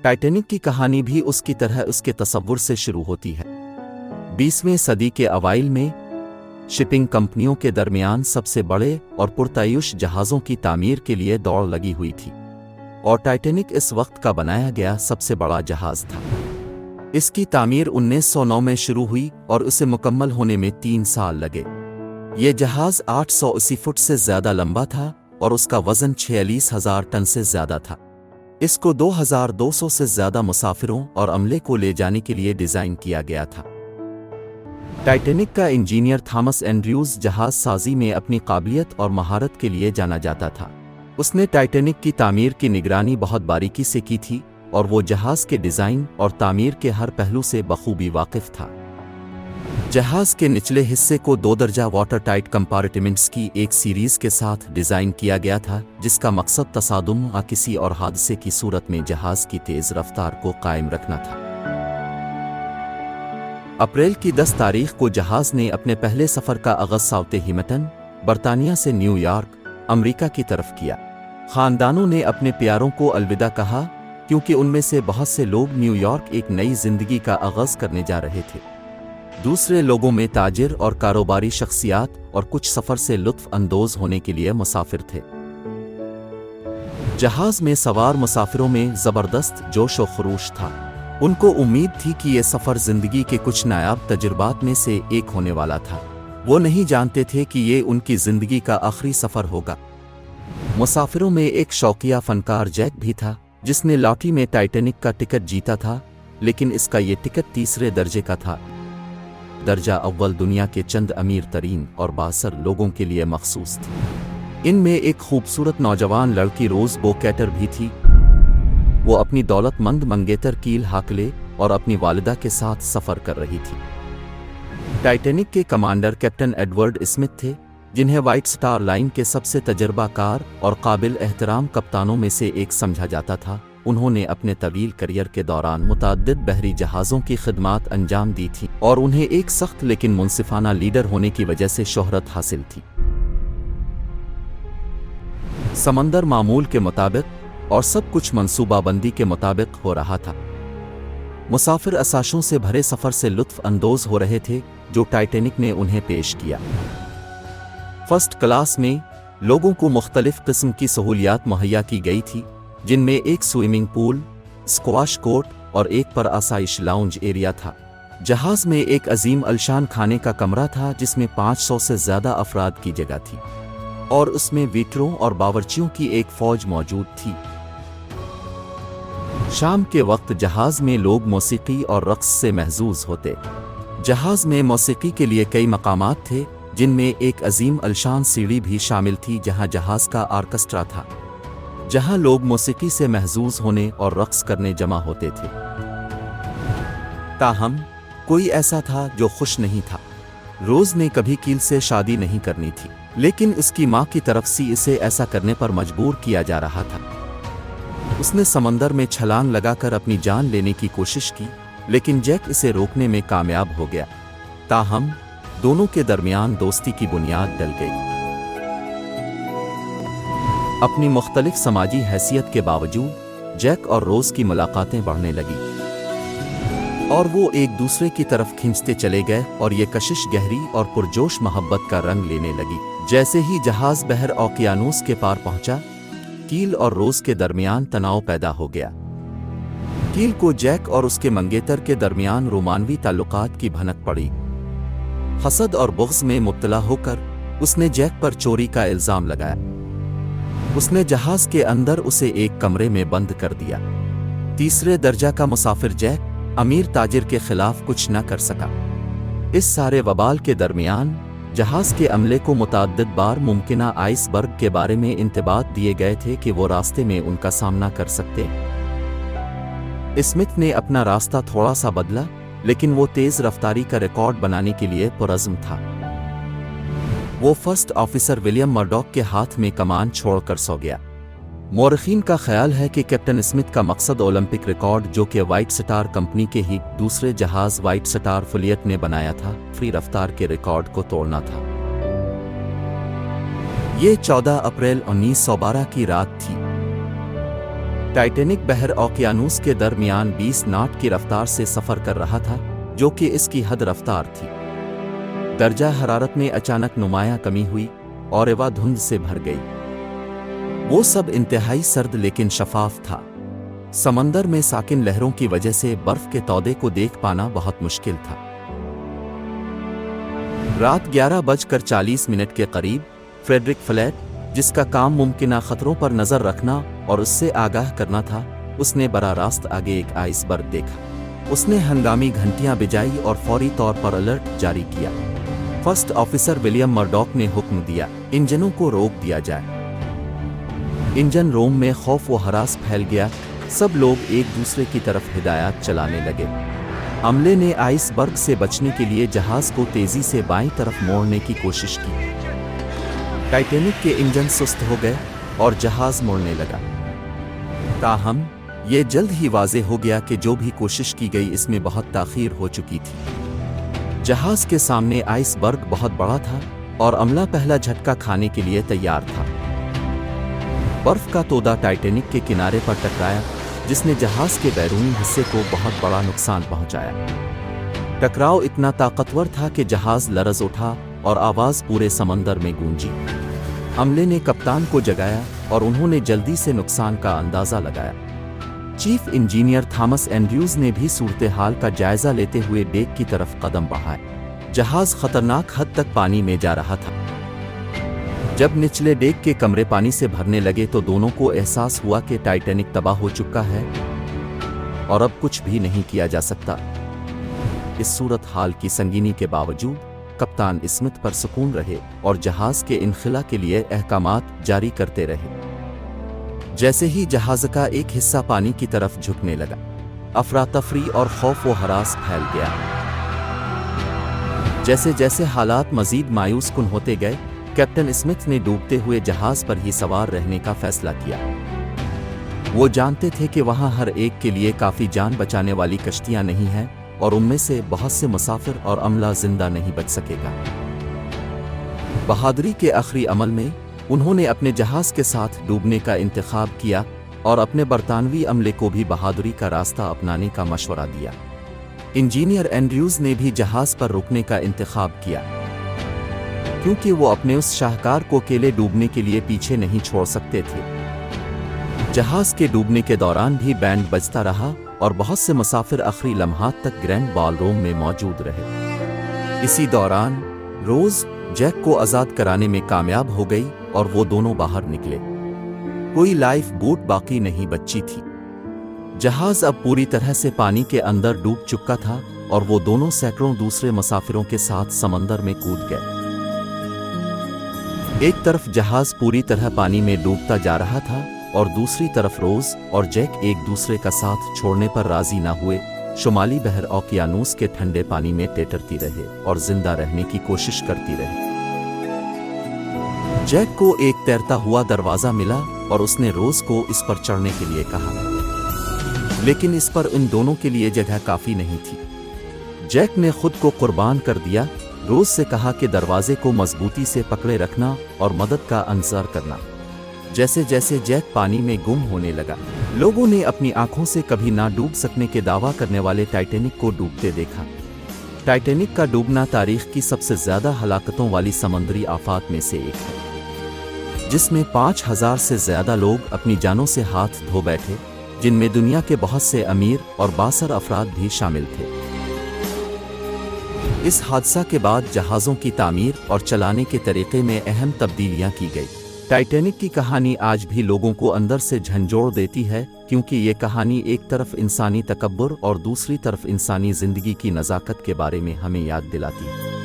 Titanic की कहानी भी उसकी तरह उसके तसव्वुर से शुरू होती है। 20वीं सदी के अवाइल में शिपिंग कंपनियों के दरमियान सबसे बड़े और पुरतायुश जहाज़ों की तामीर के लिए दौड़ लगी हुई थी, और टाइटैनिक इस वक्त का बनाया गया सबसे बड़ा जहाज़ था। इसकी तामीर 1909 में शुरू हुई और उसे मुकम्मल होने में 3 साल लगे। ये जहाज़ 880 फुट से ज़्यादा लंबा था और उसका वज़न 46,000 टन से ज़्यादा था। इसको 2,200 से ज़्यादा मुसाफिरों और अमले को ले जाने के लिए डिज़ाइन किया गया था। टाइटैनिक का इंजीनियर थॉमस एंड्रयूज़ जहाज़ साजी में अपनी काबिलियत और महारत के लिए जाना जाता था। उसने टाइटैनिक की तामीर की निगरानी बहुत बारीकी से की थी और वो जहाज़ के डिज़ाइन और तामीर के हर पहलू से बखूबी वाकिफ़ था। जहाज़ के निचले हिस्से को 2 दर्जा वाटर टाइट कंपार्टमेंट्स की एक सीरीज़ के साथ डिज़ाइन किया गया था, जिसका मकसद तसादुम या किसी और हादसे की सूरत में जहाज़ की तेज़ रफ्तार को कायम रखना था। अप्रैल की 10 तारीख को जहाज़ ने अपने पहले सफ़र का आगाज़ साउथहैम्पटन, बरतानिया से न्यूयॉर्क, अमरीका की तरफ किया। ख़ानदानों ने अपने प्यारों को अलविदा कहा, क्योंकि उनमें से बहुत से लोग न्यूयॉर्क एक नई ज़िंदगी का आगाज़ करने जा रहे थे। दूसरे लोगों में ताजिर और कारोबारी शख्सियात और कुछ सफ़र से लुत्फ़ अंदोज़ होने के लिए मुसाफिर थे। जहाज़ में सवार मुसाफिरों में ज़बरदस्त जोश व खरूश था। उनको उम्मीद थी कि ये सफ़र ज़िंदगी के कुछ नायाब तजुर्बात में से एक होने वाला था। वो नहीं जानते थे कि ये उनकी ज़िंदगी का आखिरी सफ़र होगा। मुसाफिरों में एक शौकिया फ़नकार जैक भी था, जिसने लॉटरी में टाइटैनिक का टिकट जीता था, लेकिन इसका ये टिकट तीसरे दर्जे का था। दर्जा अव्वल दुनिया के चंद अमीर तरीन और बासर लोगों के लिए मखसूस थी। इनमें एक खूबसूरत नौजवान लड़की रोज़ बोकैटर भी थी। वो अपनी दौलतमंद मंगेतर कील हाकले और अपनी वालिदा के साथ सफ़र कर रही थी। टाइटैनिक के कमांडर कैप्टन एडवर्ड स्मिथ थे, जिन्हें व्हाइट स्टार लाइन के सबसे तजर्बाकार और काबिल एहतराम कप्तानों में से एक समझा जाता था। उन्होंने अपने तवील करियर के दौरान मुतअद्दिद बहरी जहाज़ों की खिदमात अंजाम दी थी और उन्हें एक सख्त लेकिन मुनसिफाना लीडर होने की वजह से शोहरत हासिल थी। समंदर मामूल के मुताबिक और सब कुछ मंसूबाबंदी के मुताबिक हो रहा था। मुसाफिर असाशों से भरे सफ़र से लुत्फ़ अंदोज़ हो रहे थे जो टाइटैनिक ने उन्हें पेश किया। फर्स्ट क्लास में लोगों को मुख्तलिफ किस्म की सहूलियात मुहैया की गई थी, जिनमें एक स्विमिंग पूल, स्क्वाश कोर्ट और एक पर आसाइश लाउंज एरिया था। जहाज़ में एक अजीम अलशान खाने का कमरा था, जिसमें 500 से ज़्यादा अफराद की जगह थी और उसमें वेटरों और बावर्चियों की एक फ़ौज मौजूद थी। शाम के वक्त जहाज़ में लोग मौसीकी और रक़्स से महजूज़ होते। जहाज़ में मौसीकी के लिए कई मकामात थे, जिनमें एक अजीम अलशान सीढ़ी भी शामिल थी, जहां जहाज़ का आर्केस्ट्रा था, जहां लोग मौसीकी से महजूज़ होने और रक़्स करने जमा होते थे। ताहम कोई ऐसा था जो खुश नहीं था। रोज़ ने कभी कील से शादी नहीं करनी थी, लेकिन उसकी माँ की तरफ से इसे ऐसा करने पर मजबूर किया जा रहा था। उसने समंदर में छलांग लगाकर अपनी जान लेने की कोशिश की, लेकिन जैक इसे रोकने में कामयाब हो गया। ताहम दोनों के दरमियान दोस्ती की बुनियाद डल गई। अपनी मुख्तलिफ समाजी हैसियत के बावजूद जैक और रोज़ की मुलाकातें बढ़ने लगी और वो एक दूसरे की तरफ खींचते चले गए और ये कशिश गहरी और पुरजोश मोहब्बत का रंग लेने लगी। जैसे ही जहाज़ बहर ओकियानूस के पार पहुंचा, कील और रोज़ के दरमियान तनाव पैदा हो गया। कील को जैक और उसके मंगेतर के दरमियान रोमानवी ताल्लुकात की भनक पड़ी। हसद और बुग़्ज़ में मुब्तला होकर उसने जैक पर चोरी का इल्ज़ाम लगाया। उसने जहाज़ के अंदर उसे एक कमरे में बंद कर दिया। तीसरे दर्जा का मुसाफिर जैक अमीर ताजिर के खिलाफ कुछ न कर सका। इस सारे वबाल के दरमियान जहाज़ के अमले को मुतअद्दिद बार मुमकिना आइसबर्ग के बारे में इंतबात दिए गए थे कि वो रास्ते में उनका सामना कर सकते। स्मिथ ने अपना रास्ता थोड़ा सा बदला, लेकिन वो तेज़ रफ्तारी का रिकॉर्ड बनाने के लिए पुरज़्म था। वो फर्स्ट ऑफिसर विलियम मर्डॉक के हाथ में कमान छोड़कर सो गया। मौरखीन का ख्याल है कि कैप्टन स्मिथ का मकसद ओलंपिक रिकॉर्ड, जो कि व्हाइट स्टार कंपनी के ही दूसरे जहाज़ व्हाइट स्टार फ्लीट ने बनाया था, फ्री रफ्तार के रिकॉर्ड को तोड़ना था। ये 14 अप्रैल 1912 की रात थी। टाइटैनिक बहर ओकियानूस के दरमियान 20 नॉट की रफ्तार से सफ़र कर रहा था, जो कि इसकी हद रफ्तार थी। दर्जा हरारत में अचानक नुमायां कमी हुई और हवा धुंध से भर गई। वो सब इंतहाई सर्द लेकिन शफाफ था। समंदर में साकिन लहरों की वजह से बर्फ के तौदे को देख पाना बहुत मुश्किल था। रात 11:40 के करीब फ्रेडरिक फ्लैट, जिसका काम मुमकिना खतरों पर नजर रखना और उससे आगाह करना था, उसने बराह रास्त आगे एक आइसबर्ग देखा। उसने हंगामी घंटियां बजाई और फौरी तौर पर अलर्ट जारी किया। फर्स्ट ऑफिसर विलियम मर्डॉक ने हुक्म दिया, इंजनों को रोक दिया जाए। इंजन रूम में खौफ व हरास फैल गया। सब लोग एक दूसरे की तरफ हिदायत चलाने लगे। अमले ने आइसबर्ग से बचने के लिए जहाज को तेजी से बाईं तरफ मोड़ने की कोशिश की। टाइटैनिक के इंजन सुस्त हो गए और जहाज मुड़ने लगा। ताहम ये जल्द ही वाज़ेह हो गया कि जो भी कोशिश की गई इसमें बहुत ताख़ीर हो चुकी थी। जहाज के सामने आइसबर्ग बहुत बड़ा था और अमला पहला झटका खाने के लिए तैयार था। बर्फ का तोदा टाइटैनिक के किनारे पर टकराया, जिसने जहाज के बैरूनी हिस्से को बहुत बड़ा नुकसान पहुंचाया। टकराव इतना ताकतवर था कि जहाज लरज़ उठा और आवाज़ पूरे समंदर में गूंजी। अमले ने कप्तान को जगाया और उन्होंने जल्दी से नुकसान का अंदाज़ा लगाया। चीफ इंजीनियर थॉमस एंड्रयूज ने भी सूरत हाल का जायजा लेते हुए डेक की तरफ कदम बढ़ाए। जहाज खतरनाक हद तक पानी में जा रहा था। जब निचले डेक के कमरे पानी से भरने लगे तो दोनों को एहसास हुआ कि टाइटैनिक तबाह हो चुका है और अब कुछ भी नहीं किया जा सकता। इस सूरत हाल की संगीनी के बावजूद कप्तान स्मिथ पर सुकून रहे और जहाज के इनखिला के लिए अहकामात जारी करते रहे। जैसे ही जहाज का एक हिस्सा पानी की तरफ झुकने लगा, अफरा तफरी और खौफ व हरास फैल गया। जैसे जैसे हालात मजीद मायूस कुन होते गए, कैप्टन स्मिथ ने डूबते हुए जहाज पर ही सवार रहने का फैसला किया। वो जानते थे कि वहां हर एक के लिए काफ़ी जान बचाने वाली कश्तियां नहीं हैं और उनमें से बहुत से मुसाफिर और अमला जिंदा नहीं बच सकेगा। बहादुरी के आखिरी अमल में उन्होंने अपने जहाज के साथ डूबने का इंतखाब किया और अपने बरतानवी अमले को भी बहादुरी का रास्ता अपनाने का मशवरा दिया। इंजीनियर एंड्रयूज ने भी जहाज पर रुकने का इंतखाब किया, क्योंकि वो अपने उस शाहकार को अकेले डूबने के लिए पीछे नहीं छोड़ सकते थे। जहाज के डूबने के दौरान भी बैंड बजता रहा और बहुत से मुसाफिर आखिरी लम्हात तक ग्रैंड बॉलरूम में मौजूद रहे। इसी दौरान रोज जैक को आज़ाद कराने में कामयाब हो गई और वो दोनों बाहर निकले। कोई लाइफ बोट बाकी नहीं बची थी। जहाज अब पूरी तरह से पानी के अंदर डूब चुका था और वो दोनों सैकड़ों दूसरे मुसाफिरों के साथ समंदर में कूद गए। एक तरफ जहाज पूरी तरह पानी में डूबता जा रहा था और दूसरी तरफ रोज और जैक एक दूसरे का साथ छोड़ने पर राजी ना हुए। शुमाली बहर ओकियानूस के ठंडे पानी में टेटरती रहे और जिंदा रहने की कोशिश करती रही। जैक को एक तैरता हुआ दरवाजा मिला और उसने रोज को इस पर चढ़ने के लिए कहा, लेकिन इस पर इन दोनों के लिए जगह काफी नहीं थी। जैक ने खुद को कुर्बान कर दिया। रोज से कहा कि दरवाजे को मजबूती से पकड़े रखना और मदद का इंतजार करना। जैसे जैसे जैक पानी में गुम होने लगा, लोगों ने अपनी आंखों से कभी ना डूब सकने के दावा करने वाले टाइटैनिक को डूबते देखा। टाइटैनिक का डूबना तारीख की सबसे ज्यादा हलाकतों वाली समंदरी आफात में से एक है, जिसमें 5000 से ज्यादा लोग अपनी जानों से हाथ धो बैठे, जिनमें दुनिया के बहुत से अमीर और बासर अफराद भी शामिल थे। इस हादसा के बाद जहाज़ों की तामीर और चलाने के तरीके में अहम तब्दीलियां की गई। टाइटैनिक की कहानी आज भी लोगों को अंदर से झंझोड़ देती है, क्योंकि ये कहानी एक तरफ इंसानी तकब्बुर और दूसरी तरफ इंसानी जिंदगी की नज़ाकत के बारे में हमें याद दिलाती है।